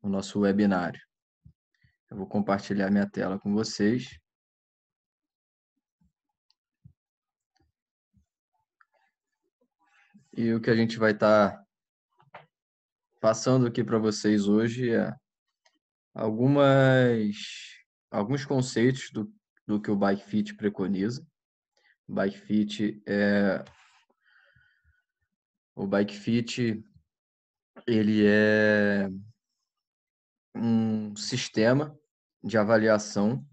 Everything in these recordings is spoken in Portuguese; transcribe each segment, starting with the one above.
o nosso webinário. Eu vou compartilhar minha tela com vocês. E o que a gente vai estar passando aqui para vocês hoje é alguns conceitos do que o Bike Fit preconiza. O Bike Fit, ele é um sistema de avaliação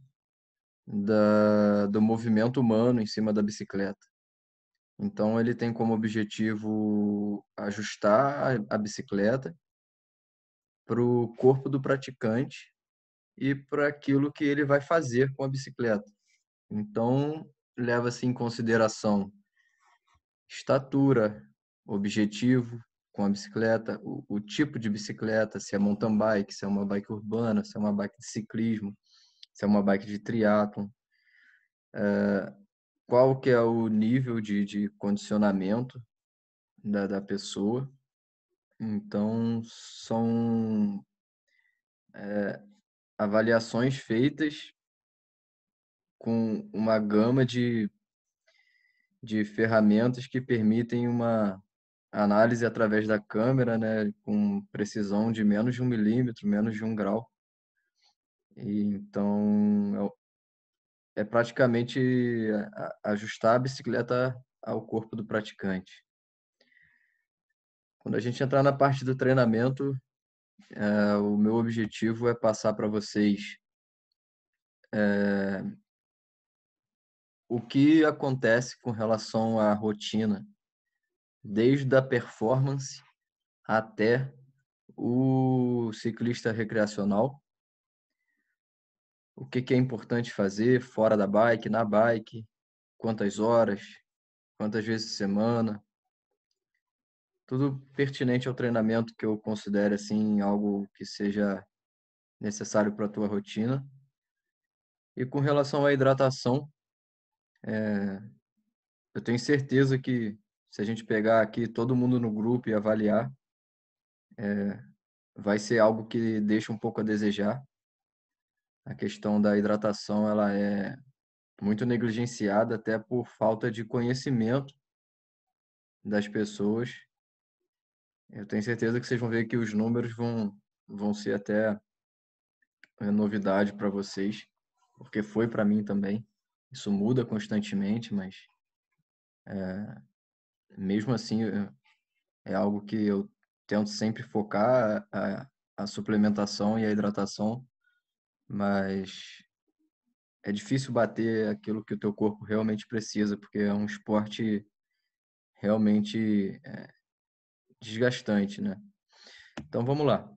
do movimento humano em cima da bicicleta. Então, ele tem como objetivo ajustar a bicicleta para o corpo do praticante e para aquilo que ele vai fazer com a bicicleta. Então, leva-se em consideração estatura, objetivo com a bicicleta, o tipo de bicicleta, se é mountain bike, se é uma bike urbana, se é uma bike de ciclismo, se é uma bike de triatlon, qual que é o nível de condicionamento da pessoa. Então, são avaliações feitas com uma gama de ferramentas que permitem uma análise através da câmera, né, com precisão de menos de 1 milímetro, menos de 1 grau. E, então, é praticamente ajustar a bicicleta ao corpo do praticante. Quando a gente entrar na parte do treinamento, o meu objetivo é passar para vocês o que acontece com relação à rotina, desde a performance até o ciclista recreacional. O que é importante fazer fora da bike, na bike, quantas horas, quantas vezes por semana. Tudo pertinente ao treinamento que eu considero assim algo que seja necessário para a tua rotina. E com relação à hidratação, eu tenho certeza que se a gente pegar aqui todo mundo no grupo e avaliar, vai ser algo que deixa um pouco a desejar. A questão da hidratação, ela é muito negligenciada até por falta de conhecimento das pessoas. Eu tenho certeza que vocês vão ver que os números vão ser até novidade para vocês, porque foi para mim também. Isso muda constantemente, mas mesmo assim é algo que eu tento sempre focar a suplementação e a hidratação, mas é difícil bater aquilo que o teu corpo realmente precisa, porque é um esporte realmente desgastante, né? Então vamos lá.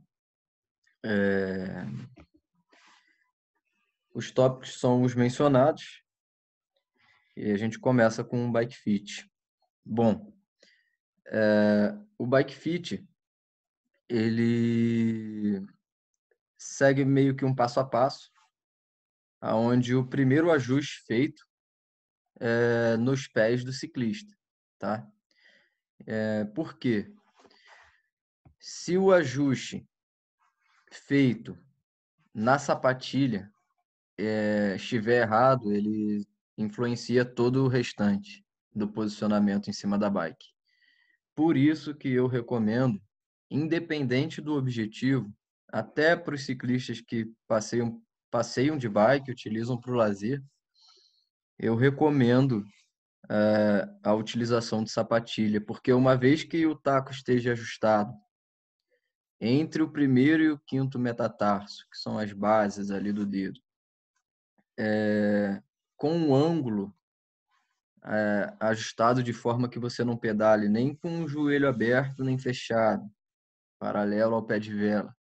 Os tópicos são os mencionados e a gente começa com o Bike Fit. Bom, o Bike Fit, ele segue meio que um passo a passo, onde o primeiro ajuste feito é nos pés do ciclista, tá? Por quê? Se o ajuste feito na sapatilha estiver errado, ele influencia todo o restante do posicionamento em cima da bike. Por isso que eu recomendo, independente do objetivo, até para os ciclistas que passeiam de bike, utilizam para o lazer, eu recomendo a utilização de sapatilha, porque uma vez que o taco esteja ajustado entre o primeiro e o quinto metatarso, que são as bases ali do dedo, com um ângulo ajustado de forma que você não pedale nem com o joelho aberto nem fechado, paralelo ao pé de vela.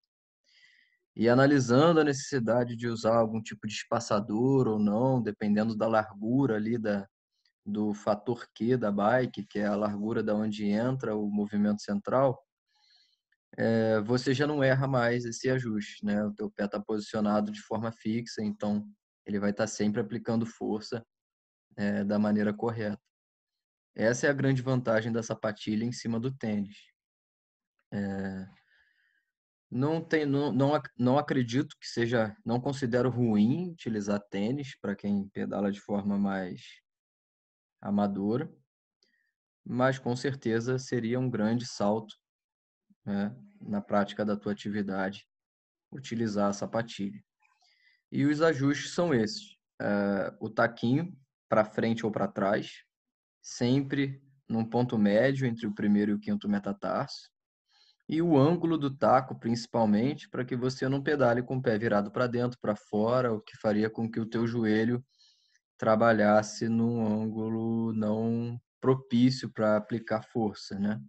E analisando a necessidade de usar algum tipo de espaçador ou não, dependendo da largura ali do fator Q da bike, que é a largura da onde entra o movimento central, você já não erra mais esse ajuste, né? O teu pé está posicionado de forma fixa, então ele vai estar sempre aplicando força da maneira correta. Essa é a grande vantagem da sapatilha em cima do tênis. Não acredito que seja, não considero ruim utilizar tênis para quem pedala de forma mais amadora, mas com certeza seria um grande salto, né, na prática da tua atividade, utilizar a sapatilha. E os ajustes são esses: o taquinho para frente ou para trás, sempre num ponto médio entre o primeiro e o quinto metatarso, e o ângulo do taco, principalmente, para que você não pedale com o pé virado para dentro, para fora, o que faria com que o teu joelho trabalhasse num ângulo não propício para aplicar força, né?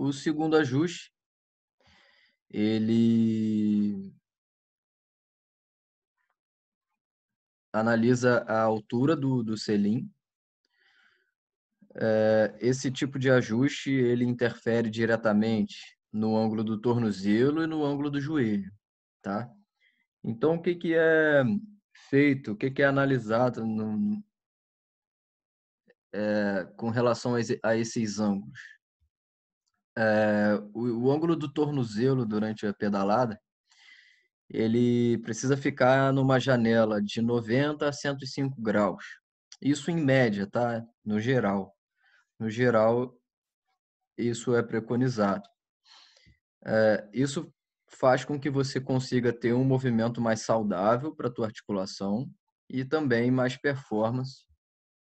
O segundo ajuste, ele analisa a altura do selim. Esse tipo de ajuste, ele interfere diretamente no ângulo do tornozelo e no ângulo do joelho, tá? Então, o que que é feito, o que que é analisado com relação a esses ângulos? O ângulo do tornozelo durante a pedalada, ele precisa ficar numa janela de 90 a 105 graus. Isso em média, tá? No geral. No geral, isso é preconizado. Isso faz com que você consiga ter um movimento mais saudável para a tua articulação e também mais performance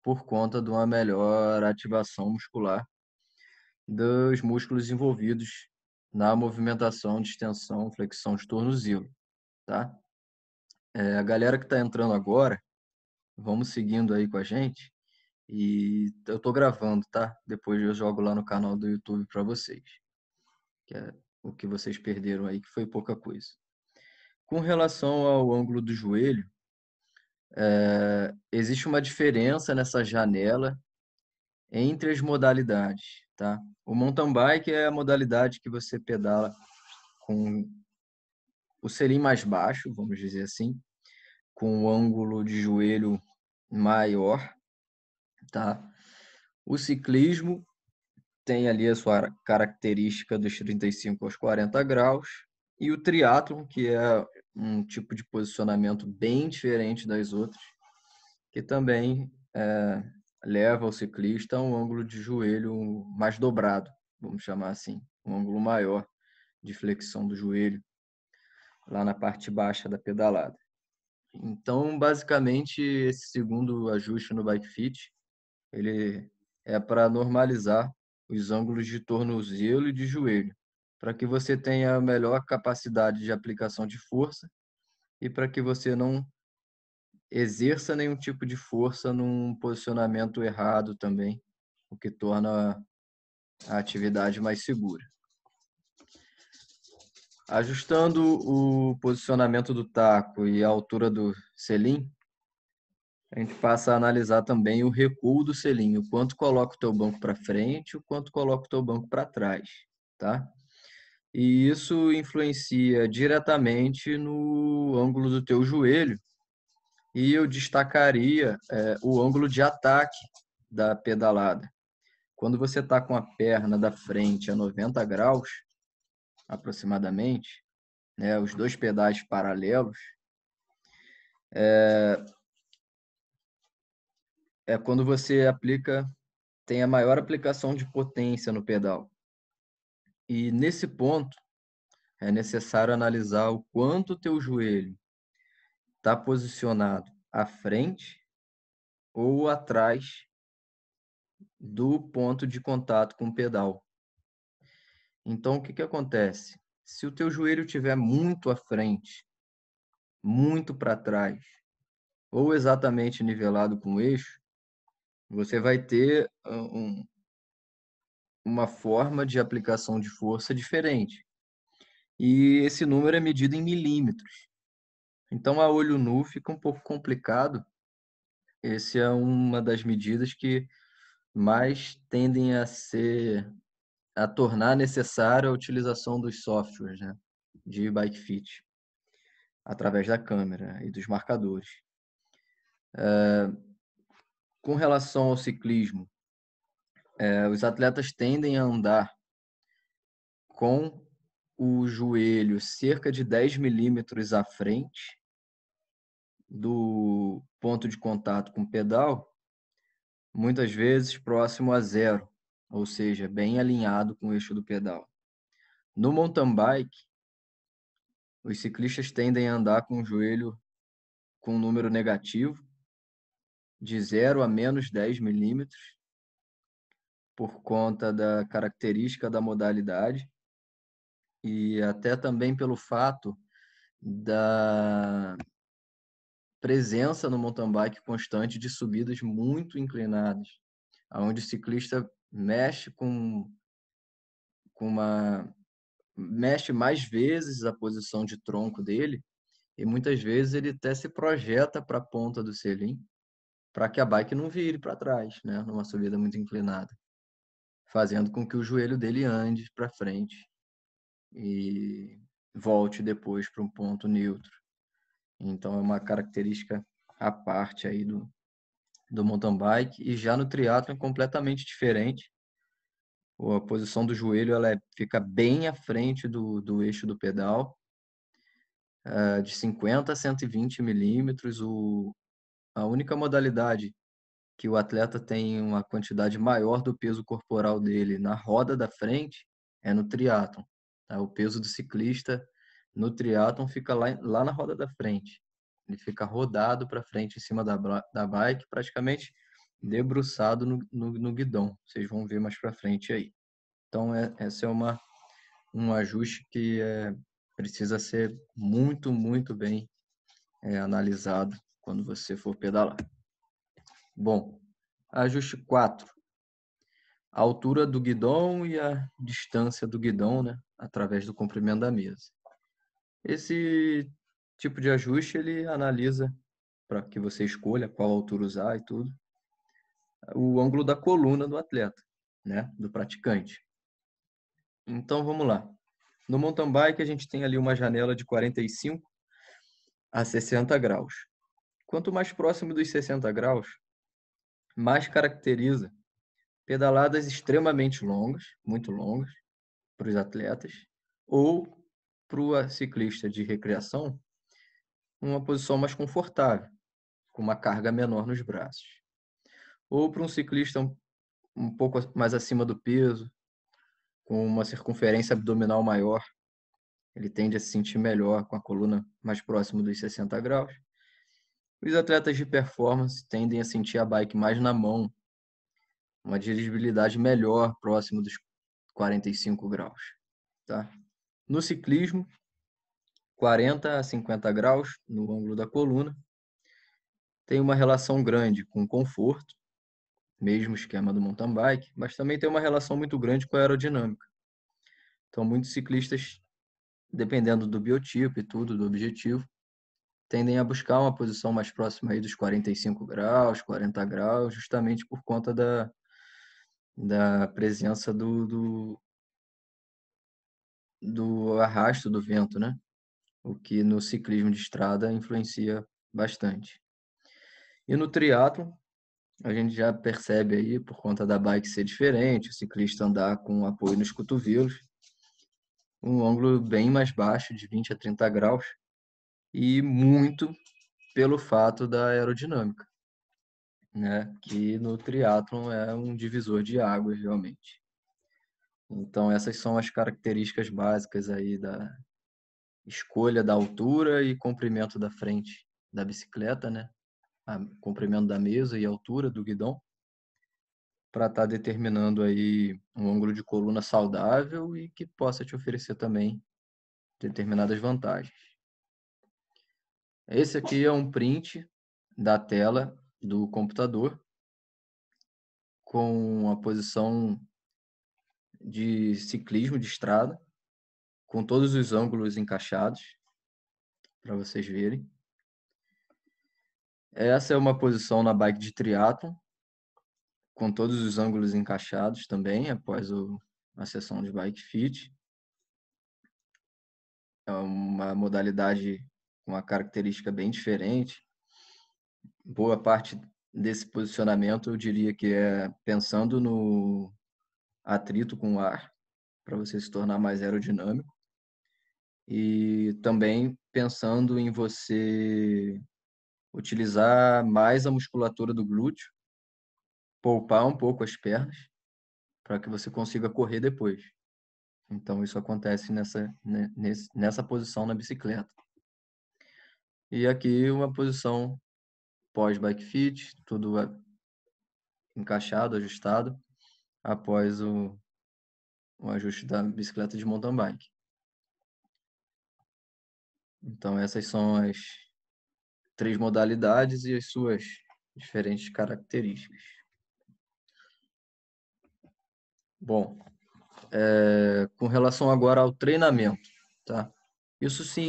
por conta de uma melhor ativação muscular dos músculos envolvidos na movimentação de extensão, flexão de tornozelo, tá? A galera que está entrando agora, vamos seguindo aí com a gente. E eu tô gravando, tá? Depois eu jogo lá no canal do YouTube para vocês, que é o que vocês perderam aí, que foi pouca coisa. Com relação ao ângulo do joelho, existe uma diferença nessa janela entre as modalidades, tá? O mountain bike é a modalidade que você pedala com o selim mais baixo, vamos dizer assim, com o ângulo de joelho maior, tá? O ciclismo tem ali a sua característica dos 35 aos 40 graus, e o triatlon, que é um tipo de posicionamento bem diferente das outras, que também leva o ciclista a um ângulo de joelho mais dobrado, vamos chamar assim, um ângulo maior de flexão do joelho, lá na parte baixa da pedalada. Então, basicamente, esse segundo ajuste no Bike Fit, ele é para normalizar os ângulos de tornozelo e de joelho, para que você tenha a melhor capacidade de aplicação de força e para que você não exerça nenhum tipo de força num posicionamento errado também, o que torna a atividade mais segura. Ajustando o posicionamento do taco e a altura do selim, a gente passa a analisar também o recuo do selim, o quanto coloca o teu banco para frente, o quanto coloca o teu banco para trás, tá? E isso influencia diretamente no ângulo do teu joelho, e eu destacaria o ângulo de ataque da pedalada. Quando você está com a perna da frente a 90 graus, aproximadamente, né, os dois pedais paralelos, é quando você tem a maior aplicação de potência no pedal. E nesse ponto, é necessário analisar o quanto o teu joelho está posicionado à frente ou atrás do ponto de contato com o pedal. Então, o que que acontece? Se o teu joelho estiver muito à frente, muito para trás, ou exatamente nivelado com o eixo, você vai ter uma forma de aplicação de força diferente. E esse número é medido em milímetros. Então, a olho nu fica um pouco complicado. Essa é uma das medidas que mais tendem a tornar necessária a utilização dos softwares, né, de bike fit, através da câmera e dos marcadores. Com relação ao ciclismo, os atletas tendem a andar com o joelho cerca de 10 milímetros à frente do ponto de contato com o pedal, muitas vezes próximo a zero, ou seja, bem alinhado com o eixo do pedal. No mountain bike, os ciclistas tendem a andar com o joelho com um número negativo, de 0 a menos 10 milímetros, por conta da característica da modalidade e até também pelo fato da presença no mountain bike constante de subidas muito inclinadas, onde o ciclista mexe mexe mais vezes a posição de tronco dele e muitas vezes ele até se projeta para a ponta do selim para que a bike não vire para trás, né, numa subida muito inclinada, fazendo com que o joelho dele ande para frente e volte depois para um ponto neutro. Então é uma característica à parte aí do mountain bike. E já no triatlo é completamente diferente. A posição do joelho fica bem à frente do eixo do pedal, de 50 a 120 milímetros. A única modalidade que o atleta tem uma quantidade maior do peso corporal dele na roda da frente é no triatlon. Tá? O peso do ciclista no triatlon fica lá na roda da frente. Ele fica rodado para frente em cima da bike, praticamente debruçado no guidão. Vocês vão ver mais para frente aí. Então, esse é um ajuste que precisa ser muito, muito bem analisado quando você for pedalar. Bom, ajuste 4. A altura do guidão e a distância do guidão, né, através do comprimento da mesa. Esse tipo de ajuste ele analisa para que você escolha qual altura usar e tudo, o ângulo da coluna do atleta, né, do praticante. Então vamos lá. No mountain bike a gente tem ali uma janela de 45 a 60 graus. Quanto mais próximo dos 60 graus, mais caracteriza pedaladas extremamente longas, muito longas, para os atletas, ou para o ciclista de recreação, uma posição mais confortável, com uma carga menor nos braços. Ou para um ciclista um pouco mais acima do peso, com uma circunferência abdominal maior, ele tende a se sentir melhor com a coluna mais próxima dos 60 graus. Os atletas de performance tendem a sentir a bike mais na mão, uma dirigibilidade melhor próximo dos 45 graus. Tá? No ciclismo, 40 a 50 graus no ângulo da coluna, tem uma relação grande com conforto, mesmo esquema do mountain bike, mas também tem uma relação muito grande com a aerodinâmica. Então, muitos ciclistas, dependendo do biotipo e tudo, do objetivo, tendem a buscar uma posição mais próxima aí dos 45 graus, 40 graus, justamente por conta da presença do arrasto do vento, né? O que no ciclismo de estrada influencia bastante. E no triatlo, a gente já percebe aí, por conta da bike ser diferente, o ciclista andar com apoio nos cotovelos, um ângulo bem mais baixo, de 20 a 30 graus, e muito pelo fato da aerodinâmica, né? Que no triatlon é um divisor de águas, realmente. Então, essas são as características básicas aí da escolha da altura e comprimento da frente da bicicleta, né? Comprimento da mesa e altura do guidão, para estar determinando aí um ângulo de coluna saudável e que possa te oferecer também determinadas vantagens. Esse aqui é um print da tela do computador com a posição de ciclismo de estrada, com todos os ângulos encaixados, para vocês verem. Essa é uma posição na bike de triatlon, com todos os ângulos encaixados também, após a sessão de bike fit. É uma modalidade com uma característica bem diferente. Boa parte desse posicionamento eu diria que é pensando no atrito com o ar, para você se tornar mais aerodinâmico. e também pensando em você utilizar mais a musculatura do glúteo, poupar um pouco as pernas, para que você consiga correr depois. Então, isso acontece nessa posição na bicicleta. E aqui uma posição pós-bike fit, tudo encaixado, ajustado, após o ajuste da bicicleta de mountain bike. Então, essas são as 3 modalidades e as suas diferentes características. Bom, com relação agora ao treinamento, tá? Isso se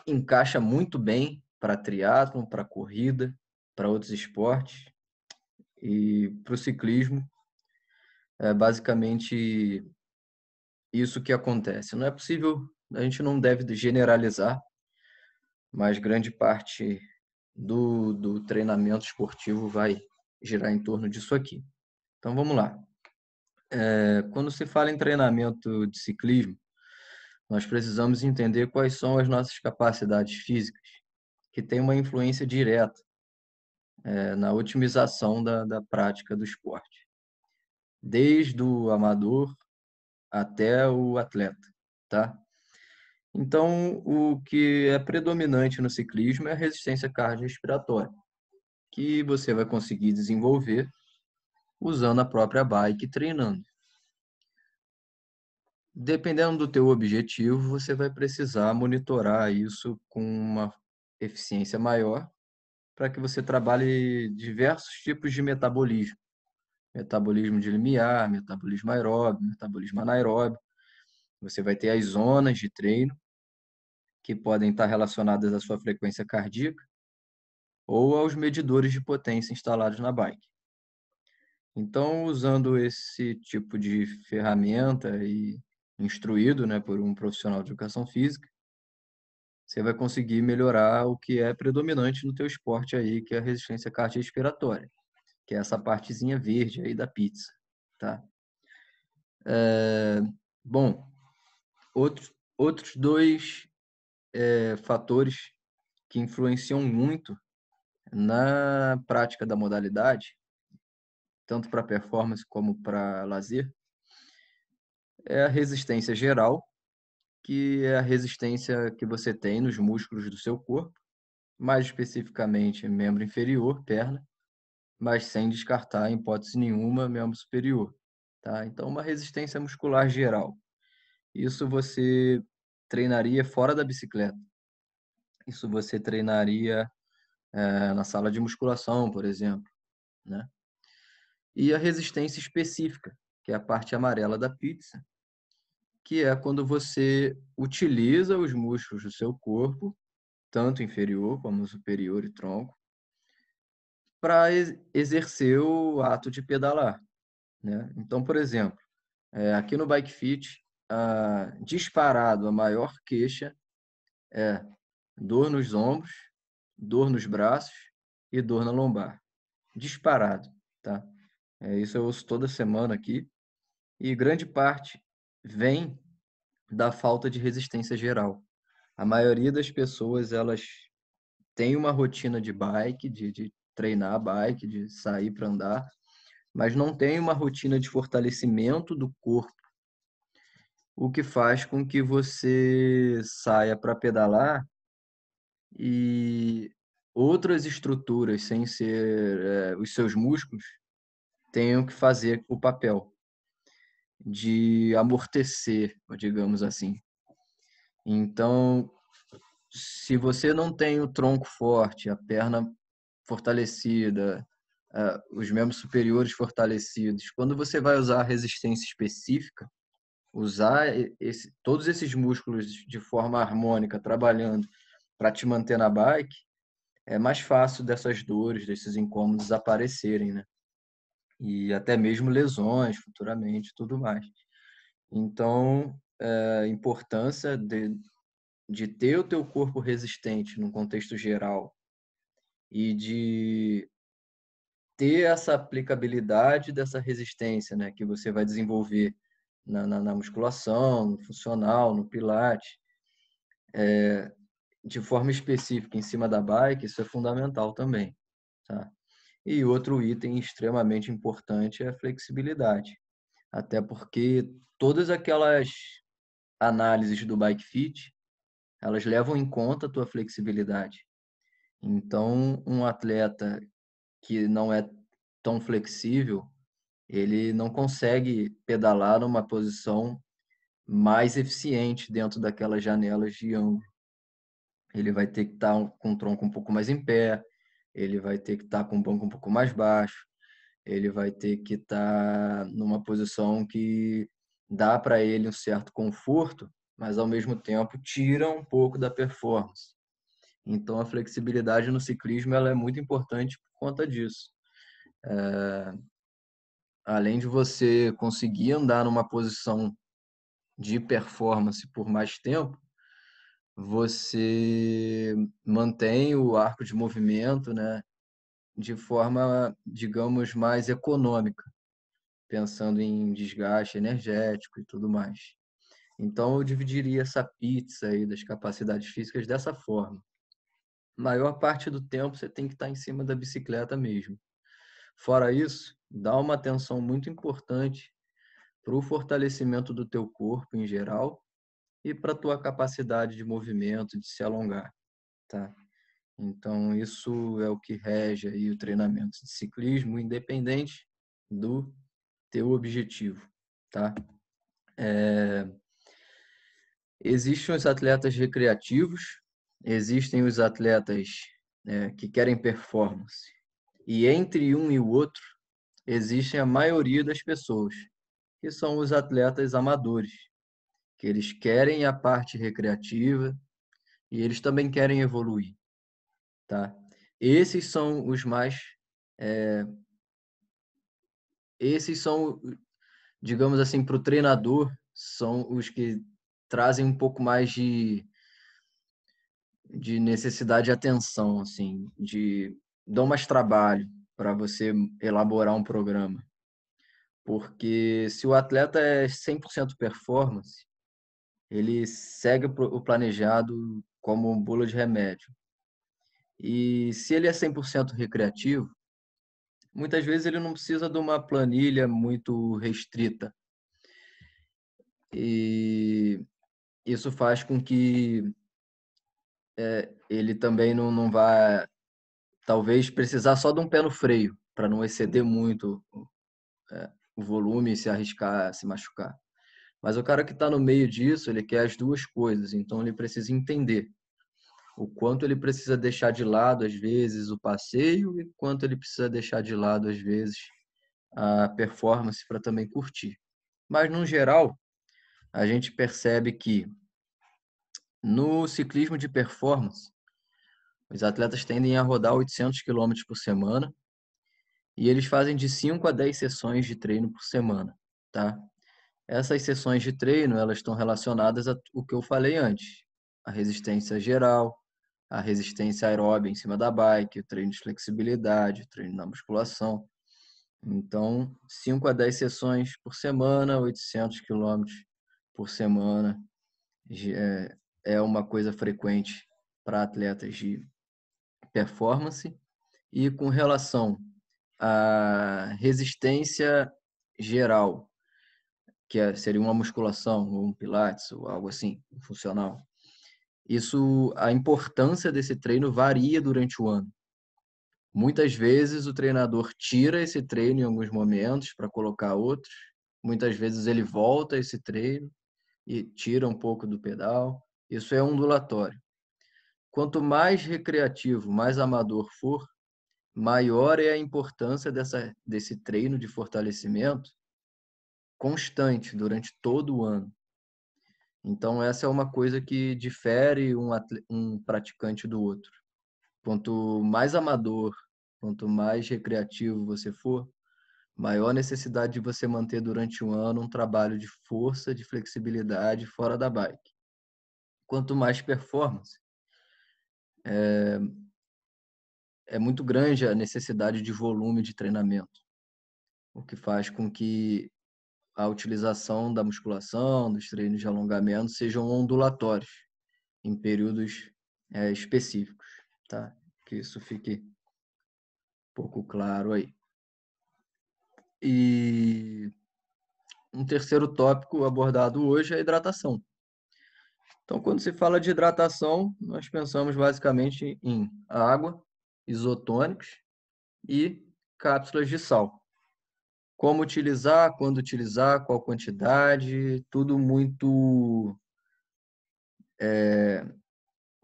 encaixa muito bem para triatlon, para corrida, para outros esportes e para o ciclismo. É basicamente isso que acontece. Não é possível, a gente não deve generalizar, mas grande parte do treinamento esportivo vai girar em torno disso aqui. Então vamos lá. Quando se fala em treinamento de ciclismo, nós precisamos entender quais são as nossas capacidades físicas, que têm uma influência direta na otimização da prática do esporte, desde o amador até o atleta, tá? Então, o que é predominante no ciclismo é a resistência cardiorrespiratória, que você vai conseguir desenvolver usando a própria bike e treinando. Dependendo do teu objetivo, você vai precisar monitorar isso com uma eficiência maior para que você trabalhe diversos tipos de metabolismo. Metabolismo de limiar, metabolismo aeróbio, metabolismo anaeróbio. Você vai ter as zonas de treino, que podem estar relacionadas à sua frequência cardíaca ou aos medidores de potência instalados na bike. Então, usando esse tipo de ferramenta e instruído, né, por um profissional de educação física, você vai conseguir melhorar o que é predominante no teu esporte aí, que é a resistência cardiorrespiratória, que é essa partezinha verde aí da pizza, tá? Bom, outros dois fatores que influenciam muito na prática da modalidade, tanto para performance como para lazer, é a resistência geral, que é a resistência que você tem nos músculos do seu corpo, mais especificamente membro inferior, perna, mas sem descartar, em hipótese nenhuma, membro superior, tá? Então, uma resistência muscular geral. Isso você treinaria fora da bicicleta. Isso você treinaria na sala de musculação, por exemplo, né? E a resistência específica, que é a parte amarela da pizza, que é quando você utiliza os músculos do seu corpo, tanto inferior como superior e tronco, para exercer o ato de pedalar, né? Então, por exemplo, aqui no Bike Fit, disparado, a maior queixa é dor nos ombros, dor nos braços e dor na lombar. Disparado, tá? Isso eu ouço toda semana aqui. E grande parte vem da falta de resistência geral. A maioria das pessoas, elas têm uma rotina de bike, de treinar a bike, de sair para andar, mas não tem uma rotina de fortalecimento do corpo, o que faz com que você saia para pedalar e outras estruturas, sem ser os seus músculos, tenham que fazer o papel de amortecer, digamos assim. Então, se você não tem o tronco forte, a perna fortalecida, os membros superiores fortalecidos, quando você vai usar a resistência específica, usar todos esses músculos de forma harmônica, trabalhando para te manter na bike, é mais fácil dessas dores, desses incômodos aparecerem, né? E até mesmo lesões futuramente, tudo mais. Então, a importância de ter o teu corpo resistente no contexto geral e de ter essa aplicabilidade dessa resistência, né, que você vai desenvolver na musculação, no funcional, no pilates, de forma específica em cima da bike, isso é fundamental também, tá? E outro item extremamente importante é a flexibilidade, até porque todas aquelas análises do Bike Fit, elas levam em conta a tua flexibilidade. Então, um atleta que não é tão flexível, ele não consegue pedalar numa posição mais eficiente dentro daquelas janelas de ângulo. Ele vai ter que estar com o tronco um pouco mais em pé, ele vai ter que estar com o banco um pouco mais baixo, ele vai ter que estar numa posição que dá para ele um certo conforto, mas ao mesmo tempo tira um pouco da performance. Então a flexibilidade no ciclismo ela é muito importante por conta disso. Além de você conseguir andar numa posição de performance por mais tempo, você mantém o arco de movimento, né, de forma, digamos, mais econômica, pensando em desgaste energético e tudo mais. Então, eu dividiria essa pizza aí das capacidades físicas dessa forma. Maior parte do tempo você tem que estar em cima da bicicleta mesmo. Fora isso, dá uma atenção muito importante para o fortalecimento do teu corpo em geral e para a tua capacidade de movimento, de se alongar, tá? Então, isso é o que rege aí o treinamento de ciclismo, independente do teu objetivo, tá? Existem os atletas recreativos, existem os atletas que querem performance. E entre um e o outro, existe a maioria das pessoas, que são os atletas amadores, que eles querem a parte recreativa e eles também querem evoluir, tá? Esses são os mais, esses são, digamos assim, para o treinador, são os que trazem um pouco mais de necessidade de atenção, assim, de dão mais trabalho para você elaborar um programa. Porque se o atleta é 100% performance, ele segue o planejado como um bula de remédio. E se ele é 100% recreativo, muitas vezes ele não precisa de uma planilha muito restrita. E isso faz com que ele também não vá, talvez, precisar só de um pé no freio, para não exceder muito o volume e se arriscar a se machucar. Mas o cara que está no meio disso, ele quer as duas coisas, então ele precisa entender o quanto ele precisa deixar de lado, às vezes, o passeio e quanto ele precisa deixar de lado, às vezes, a performance para também curtir. Mas, no geral, a gente percebe que no ciclismo de performance, os atletas tendem a rodar 800 quilômetros por semana e eles fazem de 5 a 10 sessões de treino por semana, tá? Essas sessões de treino, elas estão relacionadas ao que eu falei antes, a resistência geral, a resistência aeróbica em cima da bike, o treino de flexibilidade, o treino na musculação. Então, 5 a 10 sessões por semana, 800 quilômetros por semana é uma coisa frequente para atletas de performance. E com relação à resistência geral, seria uma musculação ou um pilates ou algo assim, funcional. Isso, a importância desse treino varia durante o ano. Muitas vezes o treinador tira esse treino em alguns momentos para colocar outros. Muitas vezes ele volta a esse treino e tira um pouco do pedal. Isso é ondulatório. Quanto mais recreativo, mais amador for, maior é a importância desse treino de fortalecimento constante durante todo o ano. Então, essa é uma coisa que difere um praticante do outro. Quanto mais amador, quanto mais recreativo você for, maior necessidade de você manter durante um ano um trabalho de força, de flexibilidade fora da bike. Quanto mais performance, é muito grande a necessidade de volume de treinamento, o que faz com que a utilização da musculação, dos treinos de alongamento sejam ondulatórios. em períodos específicos, tá? Que isso fique um pouco claro aí. E um terceiro tópico abordado hoje é a hidratação. Então, quando se fala de hidratação, nós pensamos basicamente em água, isotônicos e cápsulas de sal. Como utilizar, quando utilizar, qual quantidade, tudo muito...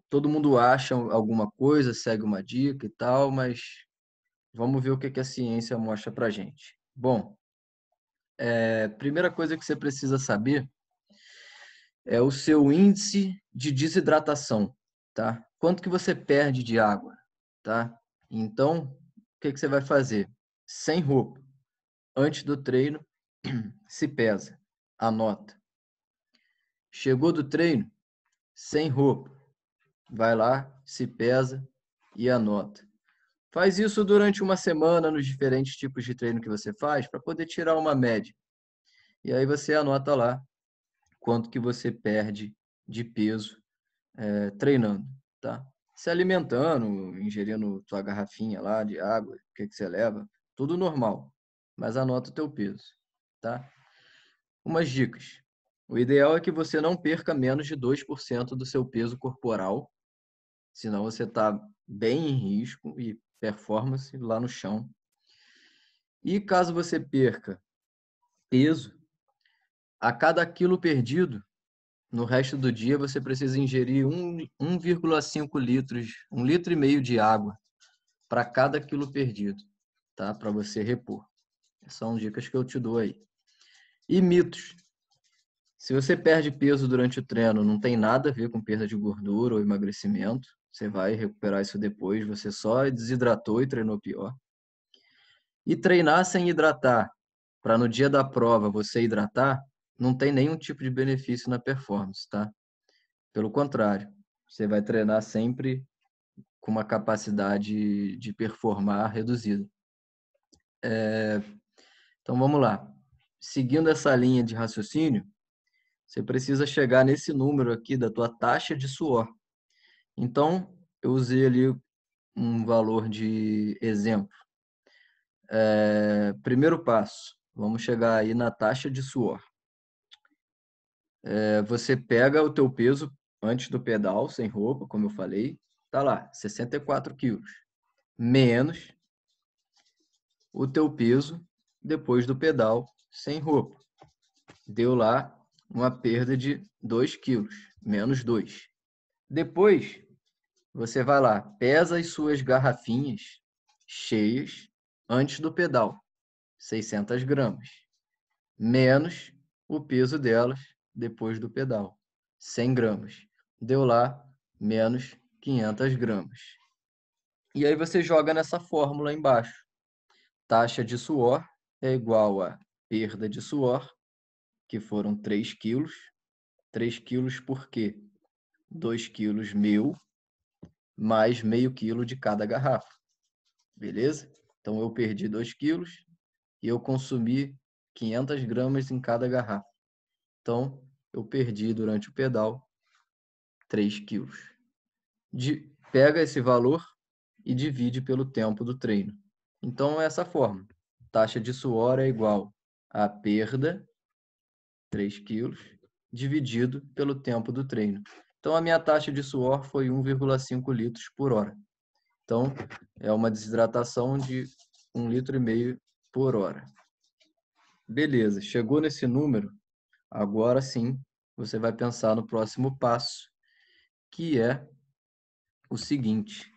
todo mundo acha alguma coisa, segue uma dica e tal, mas vamos ver o que a ciência mostra pra gente. Bom, primeira coisa que você precisa saber é o seu índice de desidratação, tá? Quanto que você perde de água, tá? Então, o que você vai fazer? Sem roupa, antes do treino, se pesa, anota. Chegou do treino, sem roupa, vai lá, se pesa e anota. Faz isso durante uma semana nos diferentes tipos de treino que você faz para poder tirar uma média. E aí você anota lá quanto que você perde de peso treinando, tá? Se alimentando, ingerindo tua garrafinha lá de água, o que você leva, tudo normal, mas anota o teu peso, tá? Umas dicas. O ideal é que você não perca menos de 2% do seu peso corporal, senão você está bem em risco e performance lá no chão. E caso você perca peso, a cada quilo perdido, no resto do dia você precisa ingerir 1,5 litros, 1,5 litros de água para cada quilo perdido, tá? Para você repor. São dicas que eu te dou aí. E mitos. Se você perde peso durante o treino, não tem nada a ver com perda de gordura ou emagrecimento. Você vai recuperar isso depois. Você só desidratou e treinou pior. E treinar sem hidratar, para no dia da prova você hidratar, não tem nenhum tipo de benefício na performance, tá? Pelo contrário, você vai treinar sempre com uma capacidade de performar reduzida. Então vamos lá. Seguindo essa linha de raciocínio, você precisa chegar nesse número aqui da tua taxa de suor. Então, eu usei ali um valor de exemplo. Primeiro passo, vamos chegar aí na taxa de suor. Você pega o teu peso antes do pedal, sem roupa, como eu falei, tá lá, 64 quilos, menos o teu peso depois do pedal, sem roupa. Deu lá uma perda de 2 quilos, menos 2. Depois, você vai lá, pesa as suas garrafinhas cheias antes do pedal, 600 gramas, menos o peso delas depois do pedal, 100 gramas. Deu lá menos 500 gramas. E aí você joga nessa fórmula embaixo. Taxa de suor é igual a perda de suor, que foram 3 quilos. 3 quilos por quê? 2 quilos meu, mais meio quilo de cada garrafa. Beleza? Então, eu perdi 2 quilos e eu consumi 500 gramas em cada garrafa. Então, eu perdi durante o pedal 3 quilos. Pega esse valor e divide pelo tempo do treino. Então, é essa forma. Taxa de suor é igual a perda, 3 quilos, dividido pelo tempo do treino. Então, a minha taxa de suor foi 1,5 litros por hora. Então, é uma desidratação de 1,5 litros por hora. Beleza, chegou nesse número, agora sim você vai pensar no próximo passo, que é o seguinte: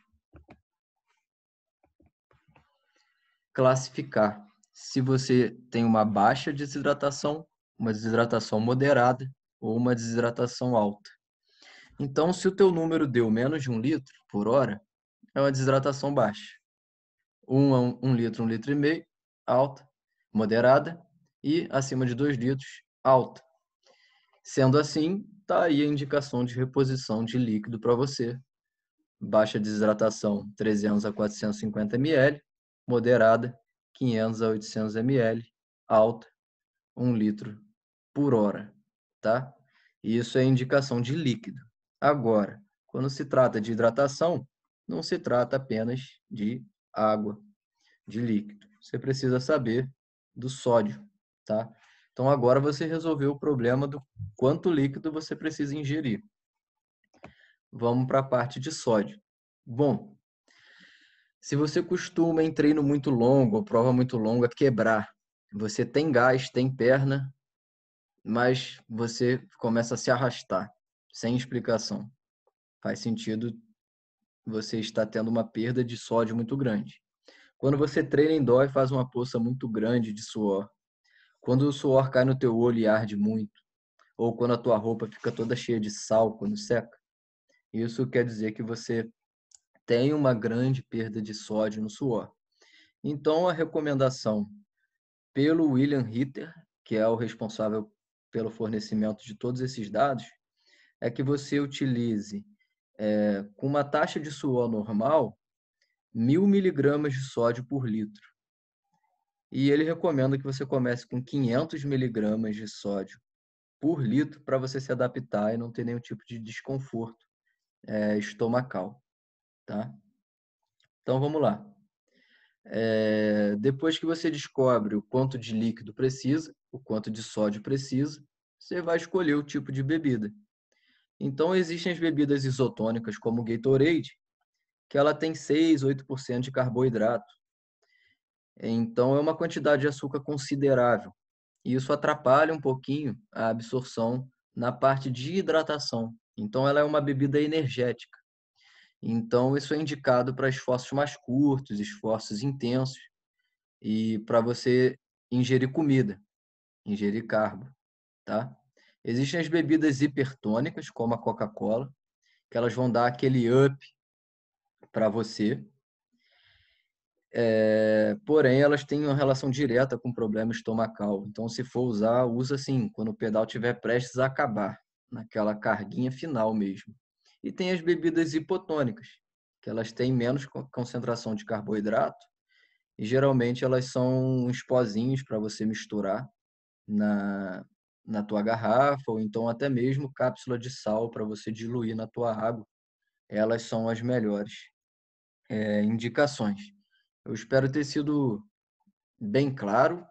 classificar se você tem uma baixa desidratação, uma desidratação moderada ou uma desidratação alta. Então, se o teu número deu menos de 1 litro por hora, é uma desidratação baixa. 1 litro, 1,5 litros, alta, moderada, e acima de 2 litros, alta. Sendo assim, está aí a indicação de reposição de líquido para você. Baixa desidratação, 300 a 450 ml, moderada, 500 a 800 ml, alta, 1 litro por hora, tá? E isso é indicação de líquido. Agora, quando se trata de hidratação, não se trata apenas de água, de líquido. Você precisa saber do sódio, tá? Então agora você resolveu o problema do quanto líquido você precisa ingerir. Vamos para a parte de sódio. Bom, se você costuma em treino muito longo ou prova muito longa quebrar, você tem gás, tem perna, mas você começa a se arrastar, sem explicação. Faz sentido você estar tendo uma perda de sódio muito grande. Quando você treina indoor e faz uma poça muito grande de suor, quando o suor cai no teu olho e arde muito, ou quando a tua roupa fica toda cheia de sal quando seca, isso quer dizer que você tem uma grande perda de sódio no suor. Então, a recomendação pelo William Ritter, que é o responsável pelo fornecimento de todos esses dados, é que você utilize, com uma taxa de suor normal, 1.000 miligramas de sódio por litro. E ele recomenda que você comece com 500 miligramas de sódio por litro para você se adaptar e não ter nenhum tipo de desconforto estomacal, tá? Então vamos lá. Depois que você descobre o quanto de líquido precisa, o quanto de sódio precisa, você vai escolher o tipo de bebida. Então existem as bebidas isotônicas como o Gatorade, que ela tem 6, 8% de carboidrato. Então é uma quantidade de açúcar considerável. E isso atrapalha um pouquinho a absorção na parte de hidratação. Então ela é uma bebida energética. Então isso é indicado para esforços mais curtos, esforços intensos e para você ingerir comida, ingerir carbo, tá? Existem as bebidas hipertônicas, como a Coca-Cola, que elas vão dar aquele up para você. Porém, elas têm uma relação direta com problema estomacal. Então, se for usar, usa assim, quando o pedal estiver prestes a acabar, naquela carguinha final mesmo. E tem as bebidas hipotônicas, que elas têm menos concentração de carboidrato e geralmente elas são uns pozinhos para você misturar na, na tua garrafa ou então até mesmo cápsula de sal para você diluir na tua água. Elas são as melhores indicações. Eu espero ter sido bem claro